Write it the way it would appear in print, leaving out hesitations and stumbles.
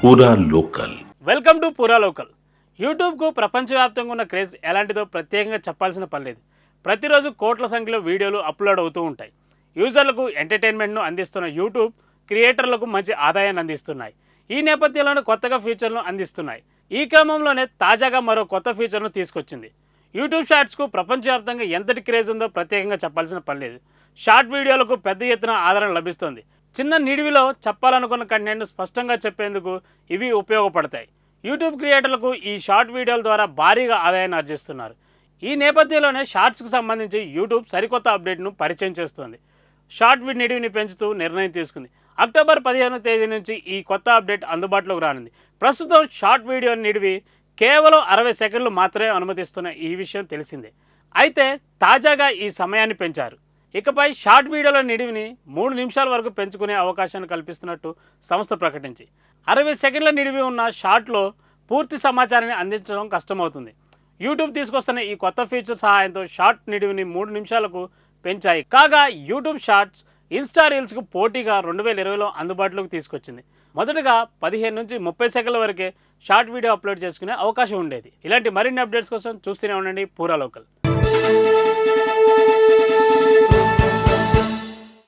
పూరా local. Welcome to పూరా local. యూట్యూబ్కు ప్రపంచవ్యాప్తంగా ఉన్న క్రేజ్ ఎలాంటిదో ప్రత్యేకంగా చెప్పాల్సిన పని లేదు. ప్రతిరోజు కోట్ల సంఖ్యలో వీడియోలు అప్లోడ్ అవుతూ ఉంటాయి. యూజర్లకు ఎంటర్టైన్మెంట్ను అందిస్తున్న యూట్యూబ్ క్రియేటర్లకు మంచి ఆదాయాన్ని అందిస్తున్నాయి. ఈ నేపథ్యంలోనే కొత్తగా ఫీచర్లను అందిస్తున్నాయి. ఈ క్రమంలోనే తాజాగా మరో కొత్త ఫీచర్ను తీసుకొచ్చింది. యూట్యూబ్ షార్ట్స్కు ప్రపంచవ్యాప్తంగా ఎంతటి క్రేజ్ ఉందో ప్రత్యేకంగా చెప్పాల్సిన పని లేదు. షార్ట్ వీడియోలకు పెద్ద ఎత్తున ఆదరణ లభిస్తోంది. చిన్న నిడివిలో చెప్పాలనుకున్న కంటెంట్ను స్పష్టంగా చెప్పేందుకు ఇవి ఉపయోగపడతాయి. యూట్యూబ్ క్రియేటర్లకు ఈ షార్ట్ వీడియోల ద్వారా భారీగా ఆదాయాన్ని ఆర్జిస్తున్నారు. ఈ నేపథ్యంలోనే షార్ట్స్కు సంబంధించి యూట్యూబ్ సరికొత్త అప్డేట్ను పరిచయం చేస్తోంది. షార్ట్ నిడివిని పెంచుతూ నిర్ణయం తీసుకుంది. అక్టోబర్ 15వ తేదీ నుంచి ఈ కొత్త అప్డేట్ అందుబాటులోకి రానుంది. ప్రస్తుతం షార్ట్ వీడియో నిడివి కేవలం 60 సెకండ్లు మాత్రమే అనుమతిస్తున్న ఈ విషయం తెలిసిందే. అయితే తాజాగా ఈ సమయాన్ని పెంచారు. ఇకపై షార్ట్ వీడియోల నిడివిని 3 నిమిషాల వరకు పెంచుకునే అవకాశాన్ని కల్పిస్తున్నట్టు సంస్థ ప్రకటించి 60 సెకండ్ల నిడివి ఉన్న షార్ట్లో పూర్తి సమాచారాన్ని అందించడం కష్టమవుతుంది. యూట్యూబ్ తీసుకొస్తున్న ఈ కొత్త ఫీచర్ సహాయంతో షార్ట్ నిడివిని 3 నిమిషాలకు పెంచాయి. కాగా యూట్యూబ్ షార్ట్స్ ఇన్స్టా రీల్స్కు పోటీగా 2020లో అందుబాటులోకి తీసుకొచ్చింది. మొదటగా 15 నుంచి 30 సెకండ్ల వరకే షార్ట్ వీడియో అప్లోడ్ చేసుకునే అవకాశం ఉండేది. ఇలాంటి మరిన్ని అప్డేట్స్ కోసం చూస్తూనే ఉండండి పూరా లోకల్.